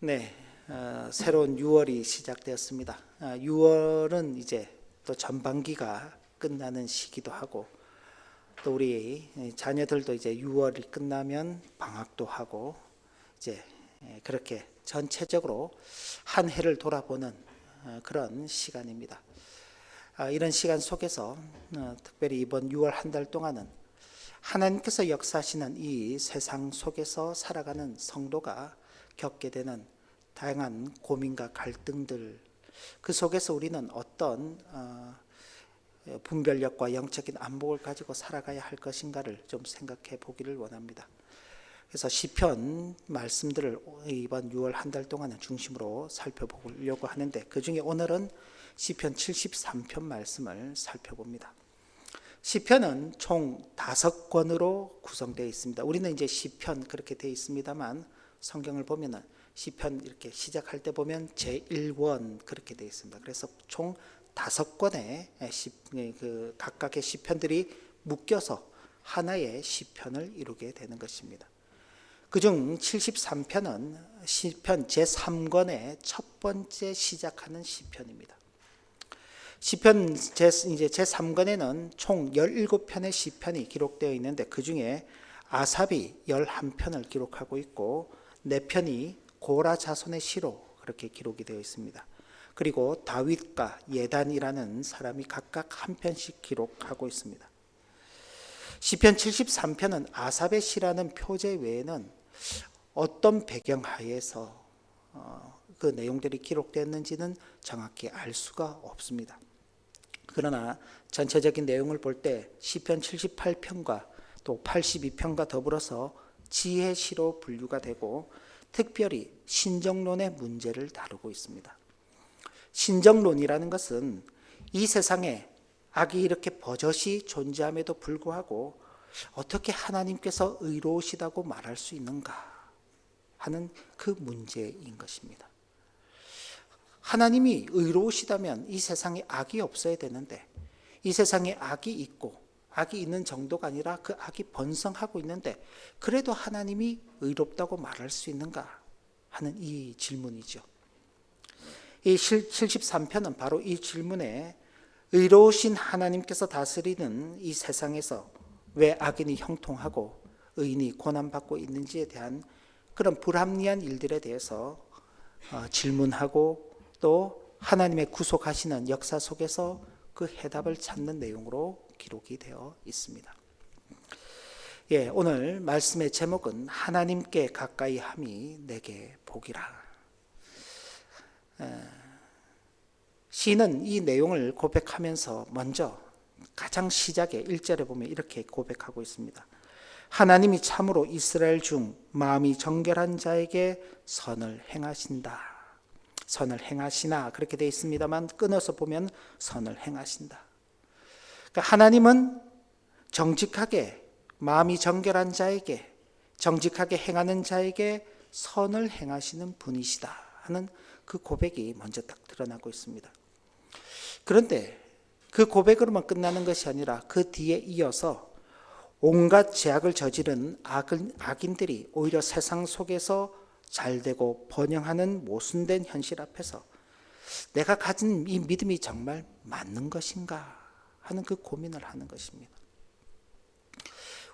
네, 새로운 6월이 시작되었습니다. 6월은 이제 또 전반기가 끝나는 시기도 하고, 또 우리 자녀들도 이제 6월이 끝나면 방학도 하고, 이제 그렇게 전체적으로 한 해를 돌아보는 그런 시간입니다. 이런 시간 속에서 특별히 이번 6월 한 달 동안은 하나님께서 역사하시는 이 세상 속에서 살아가는 성도가 겪게 되는 다양한 고민과 갈등들, 그 속에서 우리는 어떤 분별력과 영적인 안목을 가지고 살아가야 할 것인가를 좀 생각해 보기를 원합니다. 그래서 시편 말씀들을 이번 6월 한 달 동안은 중심으로 살펴보려고 하는데, 그 중에 오늘은 시편 73편 말씀을 살펴봅니다. 시편은 총 5권으로 구성되어 있습니다. 우리는 이제 시편 그렇게 되어 있습니다만, 성경을 보면은 시편 이렇게 시작할 때 보면 제1권 그렇게 되어 있습니다. 그래서 총 5권의 각각의 시편들이 묶여서 하나의 시편을 이루게 되는 것입니다. 그중 73편은 시편 제3권의 첫 번째 시작하는 시편입니다. 시편 제3권에는 총 17편의 시편이 기록되어 있는데, 그 중에 아삽이 11편을 기록하고 있고 4편이 고라 자손의 시로 그렇게 기록이 되어 있습니다. 그리고 다윗과 예단이라는 사람이 각각 한 편씩 기록하고 있습니다. 시편 73편은 아삽의 시라는 표제 외에는 어떤 배경하에서 그 내용들이 기록됐는지는 정확히 알 수가 없습니다. 그러나 전체적인 내용을 볼 때 시편 78편과 또 82편과 더불어서 지혜시로 분류가 되고, 특별히 신정론의 문제를 다루고 있습니다. 신정론이라는 것은 이 세상에 악이 이렇게 버젓이 존재함에도 불구하고 어떻게 하나님께서 의로우시다고 말할 수 있는가 하는 그 문제인 것입니다. 하나님이 의로우시다면 이 세상에 악이 없어야 되는데, 이 세상에 악이 있고 악이 있는 정도가 아니라 그 악이 번성하고 있는데, 그래도 하나님이 의롭다고 말할 수 있는가 하는 이 질문이죠. 이 73편은 바로 이 질문에 의로우신 하나님께서 다스리는 이 세상에서 왜 악인이 형통하고 의인이 고난받고 있는지에 대한 그런 불합리한 일들에 대해서 질문하고, 또 하나님의 구속하시는 역사 속에서 그 해답을 찾는 내용으로 기록이 되어 있습니다. 오늘 말씀의 제목은 하나님께 가까이 함이 내게 복이라. 시인은 이 내용을 고백하면서 먼저 가장 시작에 1절에 보면 이렇게 고백하고 있습니다. 하나님이 참으로 이스라엘 중 마음이 정결한 자에게 선을 행하신다. 선을 행하시나 그렇게 되어 있습니다만, 끊어서 보면 선을 행하신다. 그러니까 하나님은 정직하게, 마음이 정결한 자에게, 정직하게 행하는 자에게 선을 행하시는 분이시다 하는 그 고백이 먼저 딱 드러나고 있습니다. 그런데 그 고백으로만 끝나는 것이 아니라 그 뒤에 이어서 온갖 죄악을 저지른 악인들이 오히려 세상 속에서 잘되고 번영하는 모순된 현실 앞에서 내가 가진 이 믿음이 정말 맞는 것인가 하는 그 고민을 하는 것입니다.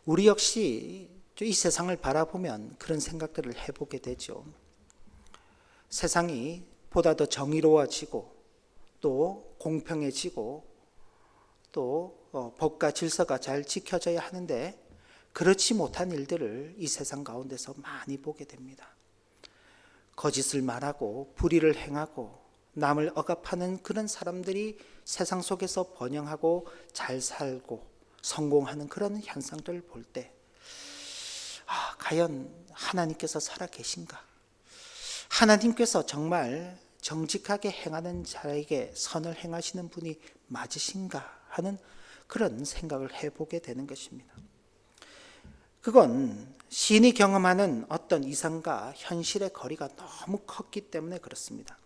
우리 역시 이 세상을 바라보면 그런 생각들을 해보게 되죠. 세상이 보다 더 정의로워지고 또 공평해지고 또 법과 질서가 잘 지켜져야 하는데, 그렇지 못한 일들을 이 세상 가운데서 많이 보게 됩니다. 거짓을 말하고 불의를 행하고 남을 억압하는 그런 사람들이 세상 속에서 번영하고 잘 살고 성공하는 그런 현상들을 볼 때, 과연 하나님께서 살아 계신가? 하나님께서 정말 정직하게 행하는 자에게 선을 행하시는 분이 맞으신가 하는 그런 생각을 해보게 되는 것입니다. 그건 시인이 경험하는 어떤 이상과 현실의 거리가 너무 컸기 때문에 그렇습니다.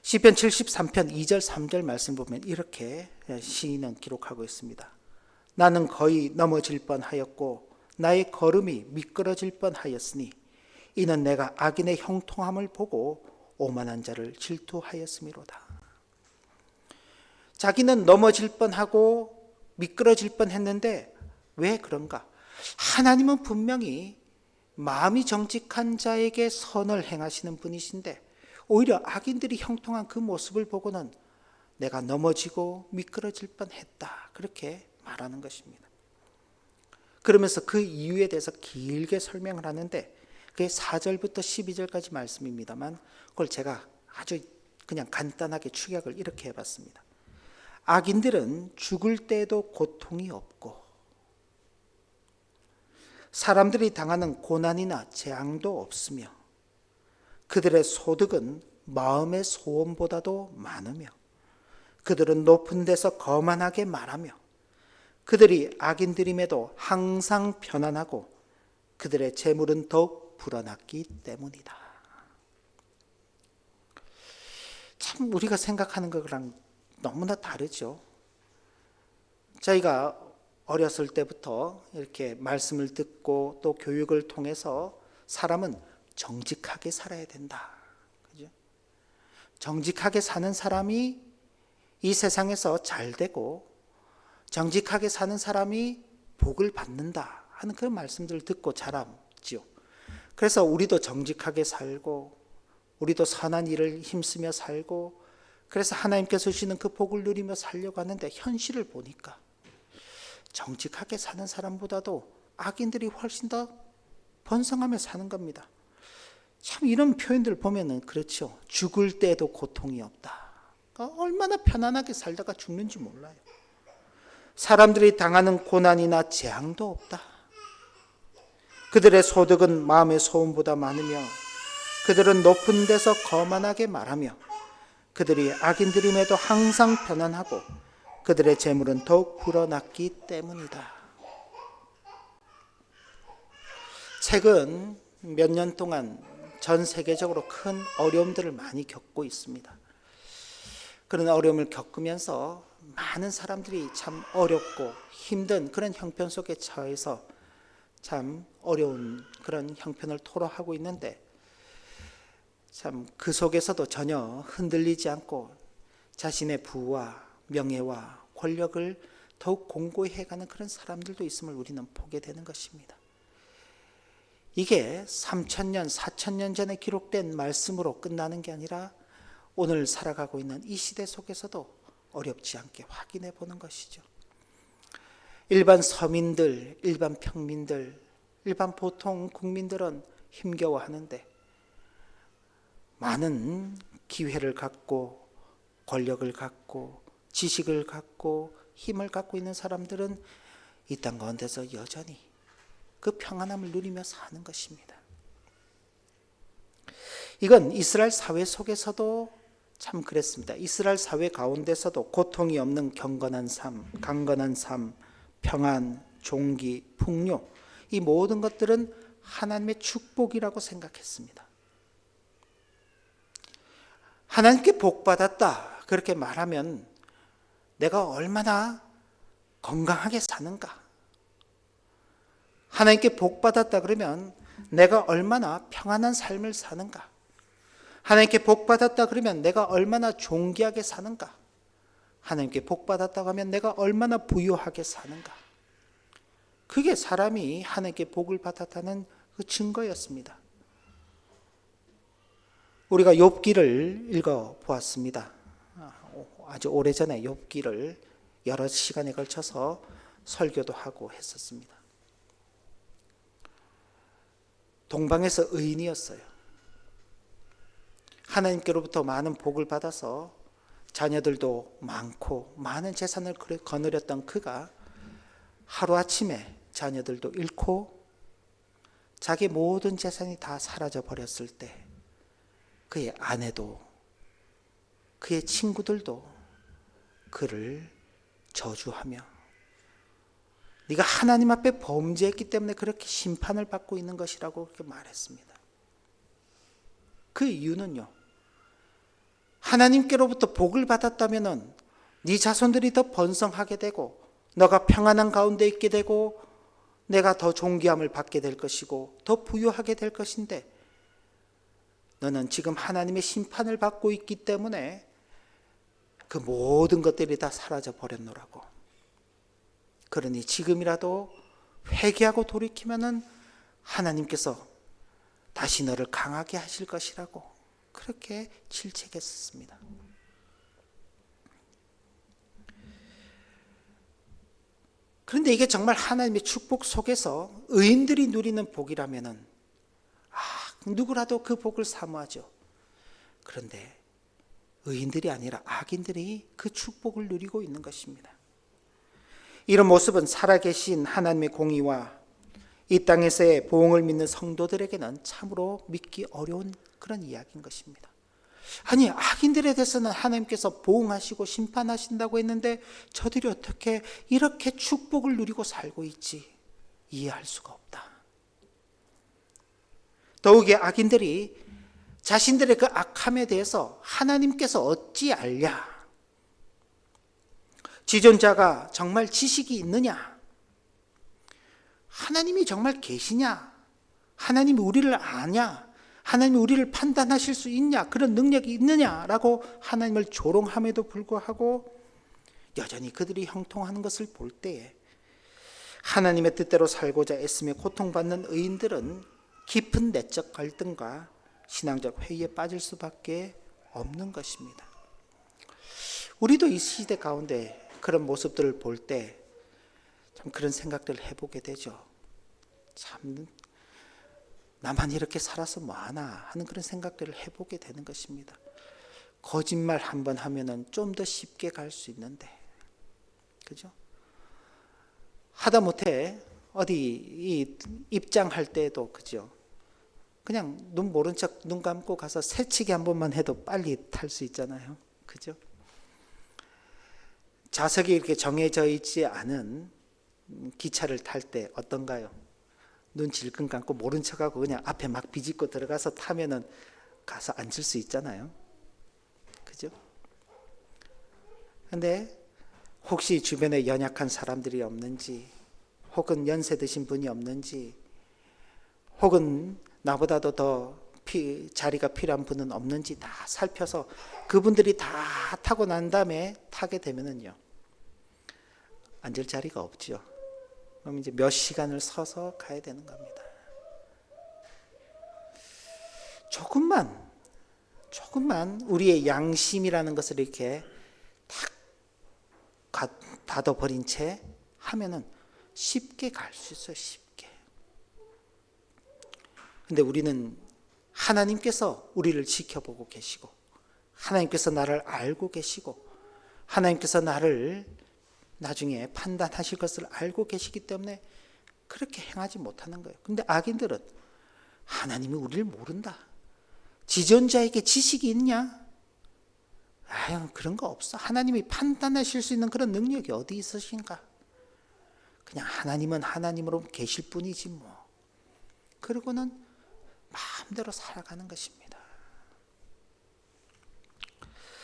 시편 73편 2절 3절 말씀 보면 이렇게 시인은 기록하고 있습니다. 나는 거의 넘어질 뻔하였고 나의 걸음이 미끄러질 뻔하였으니 이는 내가 악인의 형통함을 보고 오만한 자를 질투하였음이로다. 자기는 넘어질 뻔하고 미끄러질 뻔했는데 왜 그런가? 하나님은 분명히 마음이 정직한 자에게 선을 행하시는 분이신데 오히려 악인들이 형통한 그 모습을 보고는 내가 넘어지고 미끄러질 뻔했다, 그렇게 말하는 것입니다. 그러면서 그 이유에 대해서 길게 설명을 하는데 그게 4절부터 12절까지 말씀입니다만 그걸 제가 아주 그냥 간단하게 축약을 이렇게 해봤습니다. 악인들은 죽을 때에도 고통이 없고 사람들이 당하는 고난이나 재앙도 없으며 그들의 소득은 마음의 소원보다도 많으며 그들은 높은 데서 거만하게 말하며 그들이 악인들임에도 항상 편안하고 그들의 재물은 더욱 불어났기 때문이다. 참 우리가 생각하는 거랑 너무나 다르죠. 저희가 어렸을 때부터 이렇게 말씀을 듣고 또 교육을 통해서 사람은 정직하게 살아야 된다. 그죠? 정직하게 사는 사람이 이 세상에서 잘 되고 정직하게 사는 사람이 복을 받는다 하는 그런 말씀들을 듣고 자랐죠. 그래서 우리도 정직하게 살고 우리도 선한 일을 힘쓰며 살고 그래서 하나님께서 주시는 그 복을 누리며 살려고 하는데 현실을 보니까 정직하게 사는 사람보다도 악인들이 훨씬 더 번성하며 사는 겁니다. 참 이런 표현들을 보면은 그렇죠. 죽을 때에도 고통이 없다. 얼마나 편안하게 살다가 죽는지 몰라요. 사람들이 당하는 고난이나 재앙도 없다. 그들의 소득은 마음의 소원보다 많으며 그들은 높은 데서 거만하게 말하며 그들이 악인들임에도 항상 편안하고 그들의 재물은 더욱 불어났기 때문이다. 최근 몇 년 동안 전 세계적으로 큰 어려움들을 많이 겪고 있습니다. 그런 어려움을 겪으면서 많은 사람들이 참 어렵고 힘든 그런 형편 속에 처해서 참 어려운 그런 형편을 토로하고 있는데 참 그 속에서도 전혀 흔들리지 않고 자신의 부와 명예와 권력을 더욱 공고히 해가는 그런 사람들도 있음을 우리는 보게 되는 것입니다. 이게 3,000년, 4,000년 전에 기록된 말씀으로 끝나는 게 아니라 오늘 살아가고 있는 이 시대 속에서도 어렵지 않게 확인해 보는 것이죠. 일반 서민들, 일반 평민들, 일반 보통 국민들은 힘겨워하는데 많은 기회를 갖고 권력을 갖고 지식을 갖고 힘을 갖고 있는 사람들은 이 땅 가운데서 여전히 그 평안함을 누리며 사는 것입니다. 이건 이스라엘 사회 속에서도 참 그랬습니다. 이스라엘 사회 가운데서도 고통이 없는 경건한 삶, 강건한 삶, 평안, 종기, 풍요, 이 모든 것들은 하나님의 축복이라고 생각했습니다. 하나님께 복받았다 그렇게 말하면 내가 얼마나 건강하게 사는가, 하나님께 복받았다 그러면 내가 얼마나 평안한 삶을 사는가, 하나님께 복받았다 그러면 내가 얼마나 존귀하게 사는가, 하나님께 복받았다고 하면 내가 얼마나 부유하게 사는가. 그게 사람이 하나님께 복을 받았다는 그 증거였습니다. 우리가 욥기를 읽어보았습니다. 아주 오래전에 욥기를 여러 시간에 걸쳐서 설교도 하고 했었습니다. 동방에서 의인이었어요. 하나님께로부터 많은 복을 받아서 자녀들도 많고 많은 재산을 거느렸던 그가 하루아침에 자녀들도 잃고 자기 모든 재산이 다 사라져 버렸을 때 그의 아내도 그의 친구들도 그를 저주하며 네가 하나님 앞에 범죄했기 때문에 그렇게 심판을 받고 있는 것이라고 그렇게 말했습니다. 그 이유는요, 하나님께로부터 복을 받았다면 네 자손들이 더 번성하게 되고 너가 평안한 가운데 있게 되고 내가 더 존귀함을 받게 될 것이고 더 부유하게 될 것인데 너는 지금 하나님의 심판을 받고 있기 때문에 그 모든 것들이 다 사라져 버렸노라고. 그러니 지금이라도 회개하고 돌이키면은 하나님께서 다시 너를 강하게 하실 것이라고 그렇게 질책했습니다. 그런데 이게 정말 하나님의 축복 속에서 의인들이 누리는 복이라면은 누구라도 그 복을 사모하죠. 그런데 의인들이 아니라 악인들이 그 축복을 누리고 있는 것입니다. 이런 모습은 살아계신 하나님의 공의와 이 땅에서의 보응을 믿는 성도들에게는 참으로 믿기 어려운 그런 이야기인 것입니다. 아니, 악인들에 대해서는 하나님께서 보응하시고 심판하신다고 했는데 저들이 어떻게 이렇게 축복을 누리고 살고 있지? 이해할 수가 없다. 더욱이 악인들이 자신들의 그 악함에 대해서 하나님께서 어찌 알랴? 지존자가 정말 지식이 있느냐? 하나님이 정말 계시냐? 하나님이 우리를 아냐? 하나님이 우리를 판단하실 수 있냐? 그런 능력이 있느냐라고 하나님을 조롱함에도 불구하고 여전히 그들이 형통하는 것을 볼 때에 하나님의 뜻대로 살고자 애쓰며 고통받는 의인들은 깊은 내적 갈등과 신앙적 회의에 빠질 수밖에 없는 것입니다. 우리도 이 시대 가운데 그런 모습들을 볼 때 참 그런 생각들을 해보게 되죠. 참 나만 이렇게 살아서 뭐하나 하는 그런 생각들을 해보게 되는 것입니다. 거짓말 한번 하면은 좀 더 쉽게 갈 수 있는데, 그죠? 하다못해 어디 입장할 때도 그죠? 그냥 눈 모른 척 눈 감고 가서 새치기 한 번만 해도 빨리 탈 수 있잖아요. 그죠? 좌석이 이렇게 정해져 있지 않은 기차를 탈 때 어떤가요? 눈 질끈 감고 모른 척하고 그냥 앞에 막 비집고 들어가서 타면은 가서 앉을 수 있잖아요. 그죠? 근데 혹시 주변에 연약한 사람들이 없는지, 혹은 연세 드신 분이 없는지, 혹은 나보다도 더 자리가 필요한 분은 없는지 다 살펴서 그분들이 다 타고 난 다음에 타게 되면은요, 앉을 자리가 없죠. 그럼 이제 몇 시간을 서서 가야 되는 겁니다. 조금만 우리의 양심이라는 것을 이렇게 탁 닫아버린 채 하면은 쉽게 갈 수 있어요. 쉽게. 근데 우리는 하나님께서 우리를 지켜보고 계시고, 하나님께서 나를 알고 계시고, 하나님께서 나를 나중에 판단하실 것을 알고 계시기 때문에 그렇게 행하지 못하는 거예요. 근데 악인들은 하나님이 우리를 모른다. 지존자에게 지식이 있냐? 아유, 그런 거 없어. 하나님이 판단하실 수 있는 그런 능력이 어디 있으신가? 그냥 하나님은 하나님으로 계실 뿐이지 뭐. 그러고는 마음대로 살아가는 것입니다.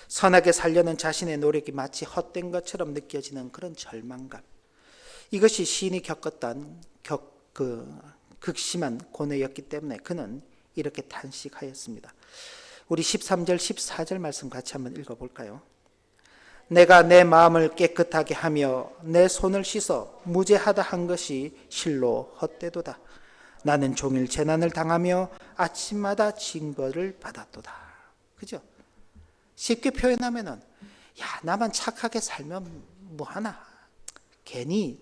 선하게 살려는 자신의 노력이 마치 헛된 것처럼 느껴지는 그런 절망감. 이것이 시인이 겪었던 극심한 고뇌였기 때문에 그는 이렇게 탄식하였습니다. 우리 13절 14절 말씀 같이 한번 읽어볼까요? 내가 내 마음을 깨끗하게 하며 내 손을 씻어 무죄하다 한 것이 실로 헛되도다. 나는 종일 재난을 당하며 아침마다 징벌을 받았도다. 그죠? 쉽게 표현하면은, 야, 나만 착하게 살면 뭐하나? 괜히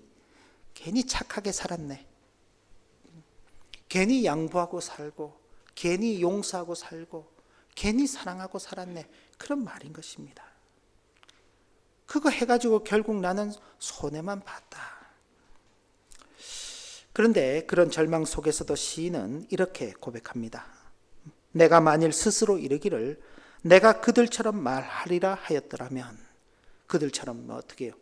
착하게 살았네. 괜히 양보하고 살고, 괜히 용서하고 살고, 괜히 사랑하고 살았네. 그런 말인 것입니다. 그거 해가지고 결국 나는 손해만 봤다. 그런데 그런 절망 속에서도 시인은 이렇게 고백합니다. 내가 만일 스스로 이르기를 내가 그들처럼 말하리라 하였더라면, 그들처럼 어떻게 해요?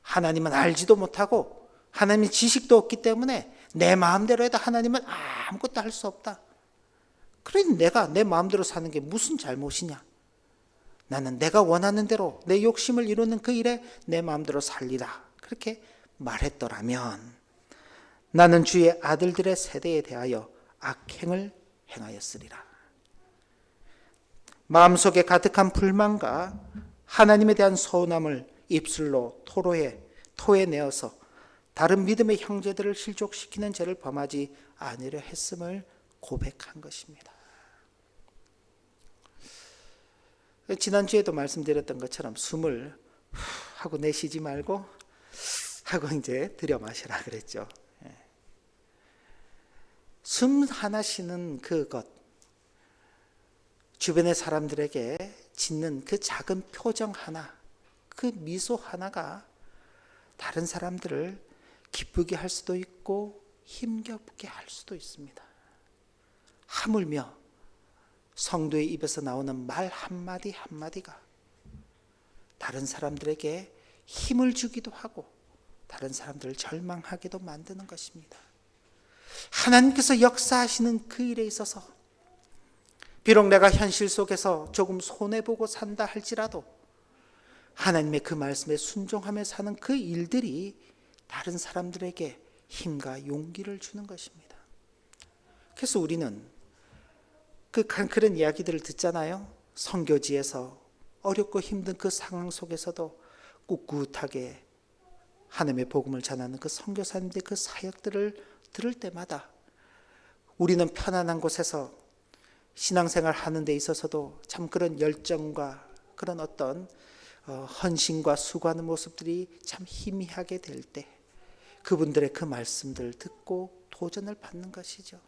하나님은 알지도 못하고 하나님의 지식도 없기 때문에 내 마음대로 해도 하나님은 아무것도 할 수 없다. 그러니 내가 내 마음대로 사는 게 무슨 잘못이냐? 나는 내가 원하는 대로 내 욕심을 이루는 그 일에 내 마음대로 살리라. 그렇게 말했더라면 나는 주의 아들들의 세대에 대하여 악행을 행하였으리라. 마음속에 가득한 불만과 하나님에 대한 서운함을 입술로 토해내어서 다른 믿음의 형제들을 실족시키는 죄를 범하지 않으려 했음을 고백한 것입니다. 지난주에도 말씀드렸던 것처럼 숨을 하고 내쉬지 말고 하고 이제 들여 마시라 그랬죠. 숨 하나 쉬는 그것, 주변의 사람들에게 짓는 그 작은 표정 하나, 그 미소 하나가 다른 사람들을 기쁘게 할 수도 있고 힘겹게 할 수도 있습니다. 하물며 성도의 입에서 나오는 말 한마디 한마디가 다른 사람들에게 힘을 주기도 하고 다른 사람들을 절망하게도 만드는 것입니다. 하나님께서 역사하시는 그 일에 있어서 비록 내가 현실 속에서 조금 손해보고 산다 할지라도 하나님의 그 말씀에 순종하며 사는 그 일들이 다른 사람들에게 힘과 용기를 주는 것입니다. 그래서 우리는 그런 이야기들을 듣잖아요. 선교지에서 어렵고 힘든 그 상황 속에서도 꿋꿋하게 하나님의 복음을 전하는 그 선교사님들의 그 사역들을 들을 때마다 우리는 편안한 곳에서 신앙생활 하는 데 있어서도 참 그런 열정과 그런 어떤 헌신과 수고하는 모습들이 참 희미하게 될 때 그분들의 그 말씀들을 듣고 도전을 받는 것이죠.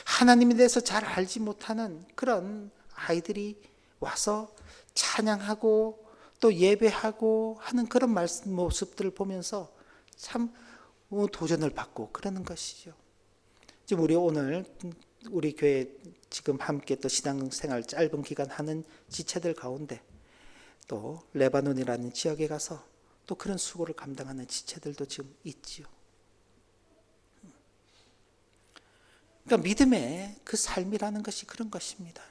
하나님에 대해서 잘 알지 못하는 그런 아이들이 와서 찬양하고 또 예배하고 하는 그런 모습들을 보면서 참 도전을 받고 그러는 것이죠. 지금 오늘 우리 교회 지금 함께 또 신앙생활 짧은 기간 하는 지체들 가운데 또 레바논이라는 지역에 가서 또 그런 수고를 감당하는 지체들도 지금 있지요. 그러니까 믿음의 그 삶이라는 것이 그런 것입니다.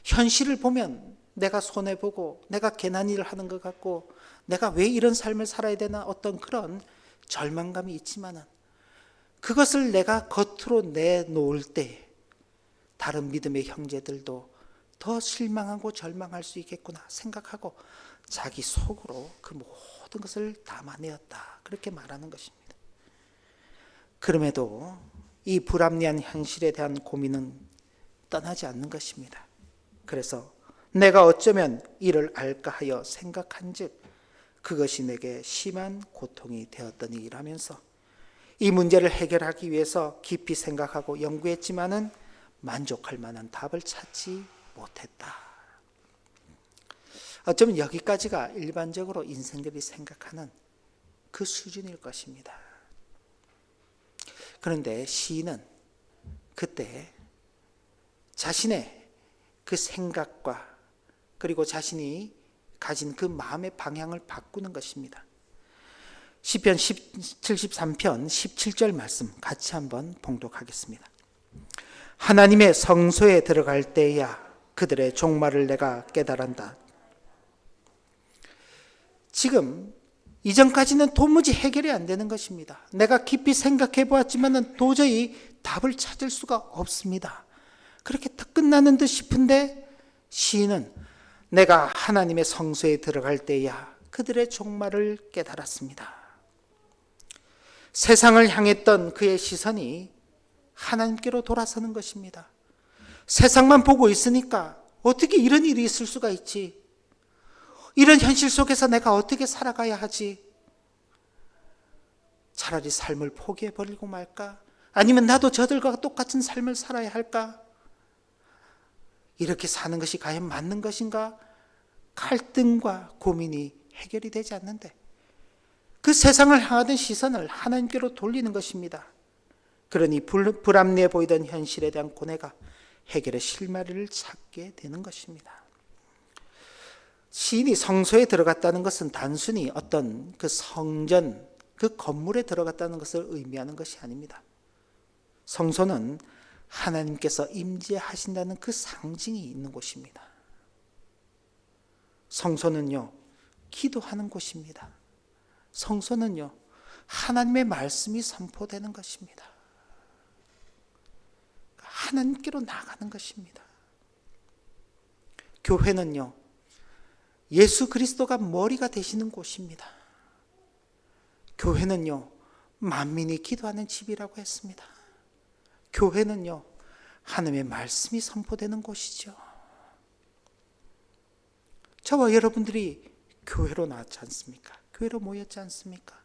현실을 보면 내가 손해보고 내가 괜한 일을 하는 것 같고 내가 왜 이런 삶을 살아야 되나 어떤 그런 절망감이 있지만은 그것을 내가 겉으로 내놓을 때 다른 믿음의 형제들도 더 실망하고 절망할 수 있겠구나 생각하고 자기 속으로 그 모든 것을 담아내었다 그렇게 말하는 것입니다. 그럼에도 이 불합리한 현실에 대한 고민은 떠나지 않는 것입니다. 그래서 내가 어쩌면 이를 알까 하여 생각한즉 그것이 내게 심한 고통이 되었더니 라면서 이 문제를 해결하기 위해서 깊이 생각하고 연구했지만은 만족할 만한 답을 찾지 못했다. 어쩌면 여기까지가 일반적으로 인생들이 생각하는 그 수준일 것입니다. 그런데 시인은 그때 자신의 그 생각과 그리고 자신이 가진 그 마음의 방향을 바꾸는 것입니다. 시편 73편 17절 말씀 같이 한번 봉독하겠습니다. 하나님의 성소에 들어갈 때야 그들의 종말을 내가 깨달았다. 지금 이전까지는 도무지 해결이 안 되는 것입니다. 내가 깊이 생각해 보았지만 도저히 답을 찾을 수가 없습니다. 그렇게 딱 끝나는 듯 싶은데 시인은 내가 하나님의 성소에 들어갈 때야 그들의 종말을 깨달았습니다. 세상을 향했던 그의 시선이 하나님께로 돌아서는 것입니다. 세상만 보고 있으니까 어떻게 이런 일이 있을 수가 있지? 이런 현실 속에서 내가 어떻게 살아가야 하지? 차라리 삶을 포기해버리고 말까? 아니면 나도 저들과 똑같은 삶을 살아야 할까? 이렇게 사는 것이 과연 맞는 것인가? 갈등과 고민이 해결이 되지 않는데 그 세상을 향하던 시선을 하나님께로 돌리는 것입니다. 그러니 불합리해 보이던 현실에 대한 고뇌가 해결의 실마리를 찾게 되는 것입니다. 시인이 성소에 들어갔다는 것은 단순히 어떤 그 성전, 그 건물에 들어갔다는 것을 의미하는 것이 아닙니다. 성소는 하나님께서 임재하신다는 그 상징이 있는 곳입니다. 성소는요, 기도하는 곳입니다. 성소는요, 하나님의 말씀이 선포되는 것입니다. 하나님께로 나가는 것입니다. 교회는요, 예수 그리스도가 머리가 되시는 곳입니다. 교회는요, 만민이 기도하는 집이라고 했습니다. 교회는요, 하나님의 말씀이 선포되는 곳이죠. 저와 여러분들이 교회로 나왔지 않습니까? 교회로 모였지 않습니까?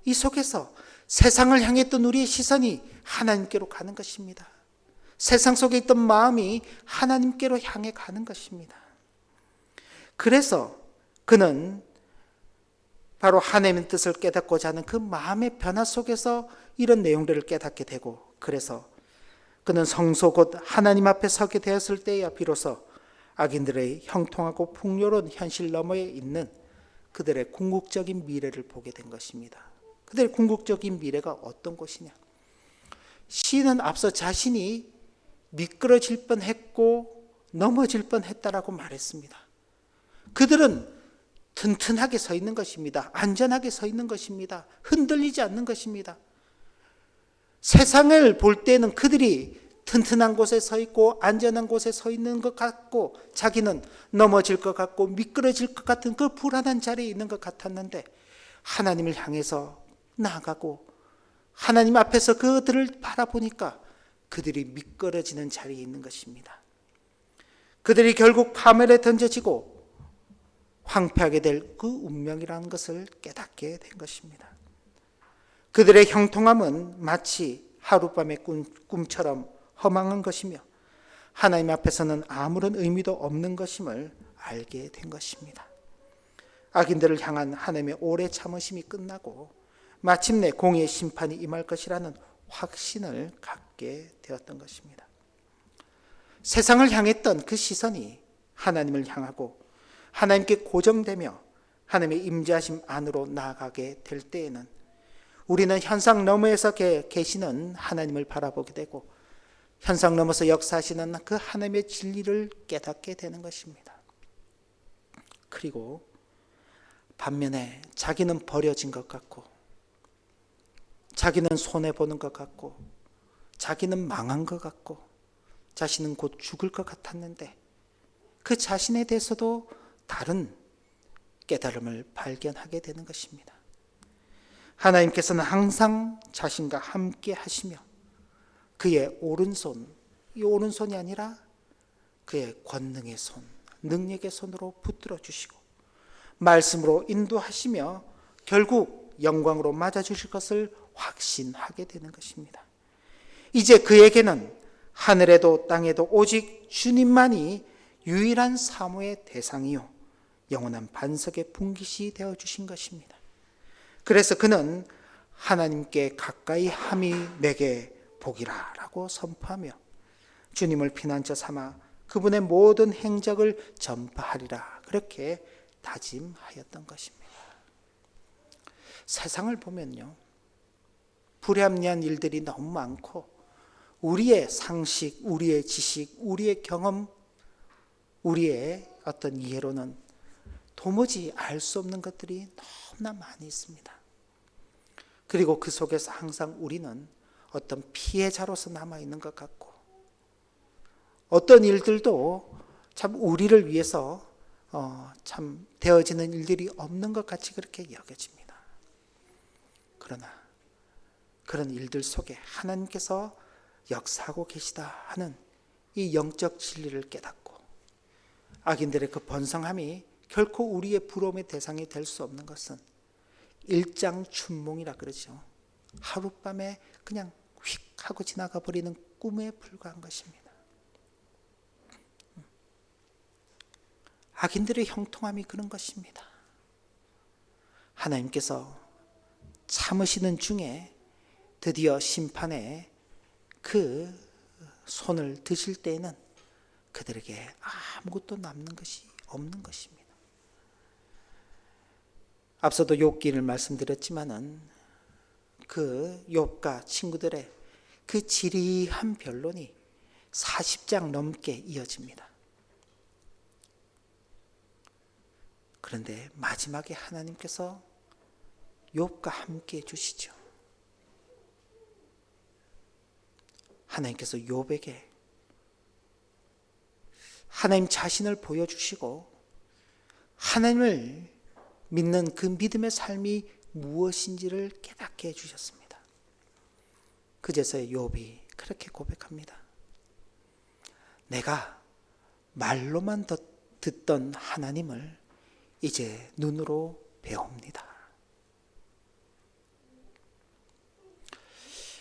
이 속에서 세상을 향했던 우리의 시선이 하나님께로 가는 것입니다. 세상 속에 있던 마음이 하나님께로 향해 가는 것입니다. 그래서 그는 바로 하나님의 뜻을 깨닫고자 하는 그 마음의 변화 속에서 이런 내용들을 깨닫게 되고, 그래서 그는 성소 곧 하나님 앞에 서게 되었을 때야 비로소 악인들의 형통하고 풍요로운 현실 너머에 있는 그들의 궁극적인 미래를 보게 된 것입니다. 그들의 궁극적인 미래가 어떤 것이냐? 시인은 앞서 자신이 미끄러질 뻔했고 넘어질 뻔했다라고 말했습니다. 그들은 튼튼하게 서 있는 것입니다. 안전하게 서 있는 것입니다. 흔들리지 않는 것입니다. 세상을 볼 때는 그들이 튼튼한 곳에 서 있고 안전한 곳에 서 있는 것 같고, 자기는 넘어질 것 같고 미끄러질 것 같은 그 불안한 자리에 있는 것 같았는데, 하나님을 향해서 나아가고 하나님 앞에서 그들을 바라보니까 그들이 미끄러지는 자리에 있는 것입니다. 그들이 결국 파멸에 던져지고 황폐하게 될 그 운명이라는 것을 깨닫게 된 것입니다. 그들의 형통함은 마치 하룻밤의 꿈처럼 허망한 것이며 하나님 앞에서는 아무런 의미도 없는 것임을 알게 된 것입니다. 악인들을 향한 하나님의 오래 참으심이 끝나고 마침내 공의의 심판이 임할 것이라는 확신을 갖게 되었던 것입니다. 세상을 향했던 그 시선이 하나님을 향하고 하나님께 고정되며 하나님의 임재하심 안으로 나아가게 될 때에는 우리는 현상 너머에서 계시는 하나님을 바라보게 되고 현상 넘어서 역사하시는 그 하나님의 진리를 깨닫게 되는 것입니다. 그리고 반면에 자기는 버려진 것 같고 자기는 손해보는 것 같고 자기는 망한 것 같고 자신은 곧 죽을 것 같았는데 그 자신에 대해서도 다른 깨달음을 발견하게 되는 것입니다. 하나님께서는 항상 자신과 함께 하시며 그의 오른손, 이 오른손이 아니라 그의 권능의 손, 능력의 손으로 붙들어 주시고 말씀으로 인도하시며 결국 영광으로 맞아주실 것을 확신하게 되는 것입니다. 이제 그에게는 하늘에도 땅에도 오직 주님만이 유일한 사모의 대상이요 영원한 반석의 분깃이 되어주신 것입니다. 그래서 그는 하나님께 가까이 함이 내게 복이라 라고 선포하며 주님을 피난처 삼아 그분의 모든 행적을 전파하리라 그렇게 다짐하였던 것입니다. 세상을 보면요, 불합리한 일들이 너무 많고 우리의 상식, 우리의 지식, 우리의 경험, 우리의 어떤 이해로는 도무지 알 수 없는 것들이 너무나 많이 있습니다. 그리고 그 속에서 항상 우리는 어떤 피해자로서 남아있는 것 같고 어떤 일들도 참 우리를 위해서 참 되어지는 일들이 없는 것 같이 그렇게 여겨집니다. 그러나 그런 일들 속에 하나님께서 역사하고 계시다 하는 이 영적 진리를 깨닫고 악인들의 그 번성함이 결코 우리의 부러움의 대상이 될 수 없는 것은 일장춘몽이라 그러죠. 하룻밤에 그냥 휙 하고 지나가 버리는 꿈에 불과한 것입니다. 악인들의 형통함이 그런 것입니다. 하나님께서 참으시는 중에 드디어 심판에 그 손을 드실 때에는 그들에게 아무것도 남는 것이 없는 것입니다. 앞서도 욥기를 말씀드렸지만은 그 욥과 친구들의 그 지리한 변론이 40장 넘게 이어집니다. 그런데 마지막에 하나님께서 욥과 함께 해주시죠. 하나님께서 욥에게 하나님 자신을 보여주시고 하나님을 믿는 그 믿음의 삶이 무엇인지를 깨닫게 해주셨습니다. 그제서야 욥이 그렇게 고백합니다. 내가 말로만 듣던 하나님을 이제 눈으로 배웁니다.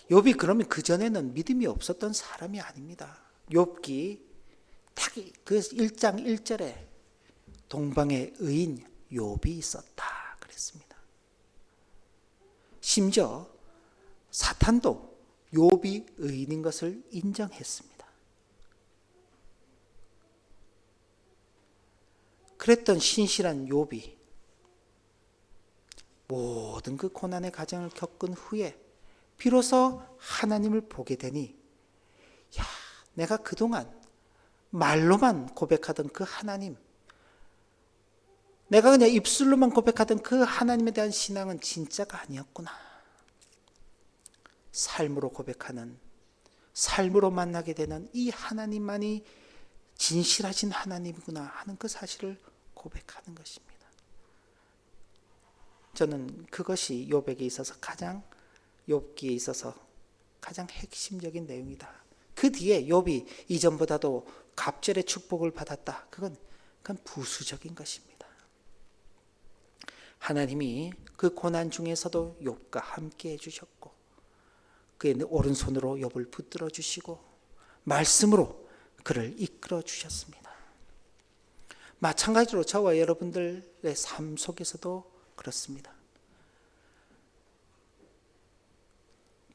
욥이 그러면 그전에는 믿음이 없었던 사람이 아닙니다. 욥기 딱 그 1장 1절에 동방의 의인 욥이 있었다 그랬습니다. 심지어 사탄도 욥이 의인인 것을 인정했습니다. 그랬던 신실한 욥이 모든 그 고난의 과정을 겪은 후에 비로소 하나님을 보게 되니, 야, 내가 그동안 말로만 고백하던 그 하나님, 내가 그냥 입술로만 고백하던 그 하나님에 대한 신앙은 진짜가 아니었구나. 삶으로 고백하는, 삶으로 만나게 되는 이 하나님만이 진실하신 하나님이구나 하는 그 사실을 고백하는 것입니다. 저는 그것이 욥에게 있어서 욥기에 있어서 가장 핵심적인 내용이다. 그 뒤에 욥이 이전보다도 갑절의 축복을 받았다. 그건 부수적인 것입니다. 하나님이 그 고난 중에서도 욥과 함께 해주셨고, 그의 오른손으로 욥을 붙들어 주시고 말씀으로 그를 이끌어 주셨습니다. 마찬가지로 저와 여러분들의 삶 속에서도 그렇습니다.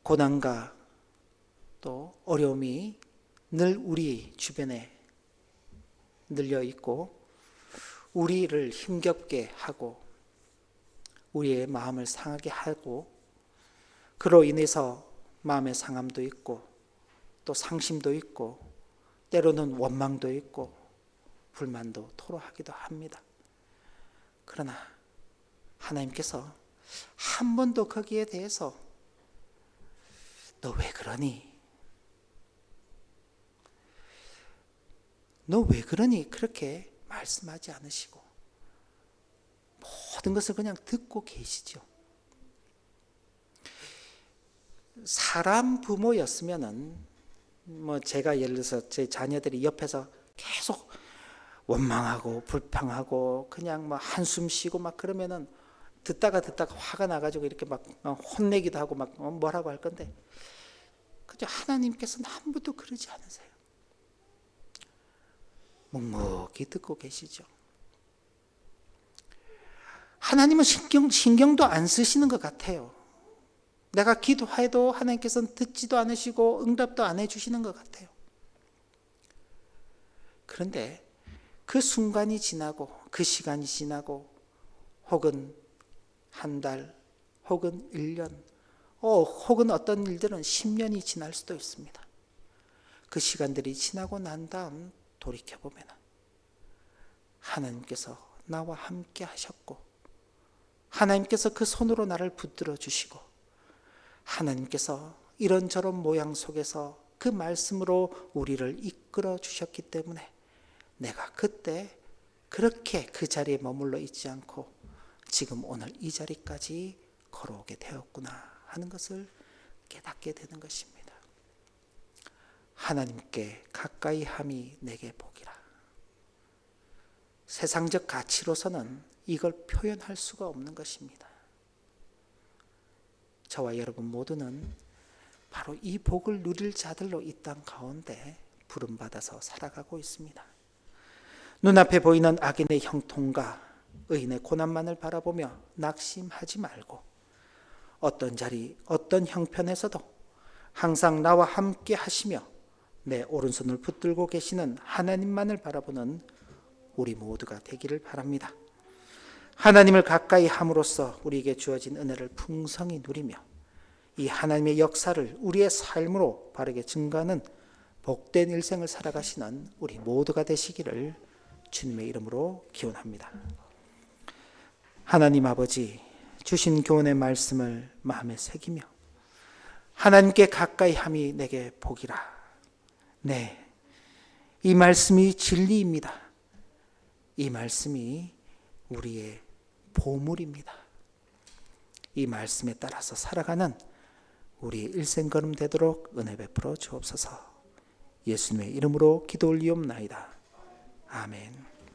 고난과 또 어려움이 늘 우리 주변에 늘려 있고 우리를 힘겹게 하고 우리의 마음을 상하게 하고, 그로 인해서 마음의 상함도 있고 또 상심도 있고 때로는 원망도 있고 불만도 토로하기도 합니다. 그러나 하나님께서 한 번도 거기에 대해서 너 왜 그러니? 너 왜 그러니? 그렇게 말씀하지 않으시고 모든 것을 그냥 듣고 계시죠. 사람 부모였으면은 제가 예를 들어서 제 자녀들이 옆에서 계속 원망하고 불평하고 그냥 한숨 쉬고 그러면은 듣다가 화가 나가지고 이렇게 혼내기도 하고 뭐라고 할 건데, 그저 하나님께서는 한 번도 그러지 않으세요. 묵묵히 듣고 계시죠. 하나님은 신경도 안 쓰시는 것 같아요. 내가 기도해도 하나님께서는 듣지도 않으시고 응답도 안 해주시는 것 같아요. 그런데 그 순간이 지나고 그 시간이 지나고 혹은 한 달 혹은 1년 혹은 어떤 일들은 10년이 지날 수도 있습니다. 그 시간들이 지나고 난 다음 돌이켜보면 하나님께서 나와 함께 하셨고 하나님께서 그 손으로 나를 붙들어 주시고 하나님께서 이런저런 모양 속에서 그 말씀으로 우리를 이끌어 주셨기 때문에 내가 그때 그렇게 그 자리에 머물러 있지 않고 지금 오늘 이 자리까지 걸어오게 되었구나 하는 것을 깨닫게 되는 것입니다. 하나님께 가까이 함이 내게 복이라. 세상적 가치로서는 이걸 표현할 수가 없는 것입니다. 저와 여러분 모두는 바로 이 복을 누릴 자들로 이 땅 가운데 부름받아서 살아가고 있습니다. 눈앞에 보이는 악인의 형통과 의인의 고난만을 바라보며 낙심하지 말고 어떤 자리, 어떤 형편에서도 항상 나와 함께 하시며 내 오른손을 붙들고 계시는 하나님만을 바라보는 우리 모두가 되기를 바랍니다. 하나님을 가까이 함으로써 우리에게 주어진 은혜를 풍성히 누리며 이 하나님의 역사를 우리의 삶으로 바르게 증거하는 복된 일생을 살아가시는 우리 모두가 되시기를 주님의 이름으로 기원합니다. 하나님 아버지, 주신 교훈의 말씀을 마음에 새기며 하나님께 가까이 함이 내게 복이라. 네, 이 말씀이 진리입니다. 이 말씀이 우리의 보물입니다. 이 말씀에 따라서 살아가는 우리의 일생걸음 되도록 은혜 베풀어 주옵소서. 예수님의 이름으로 기도 올리옵나이다. 아멘.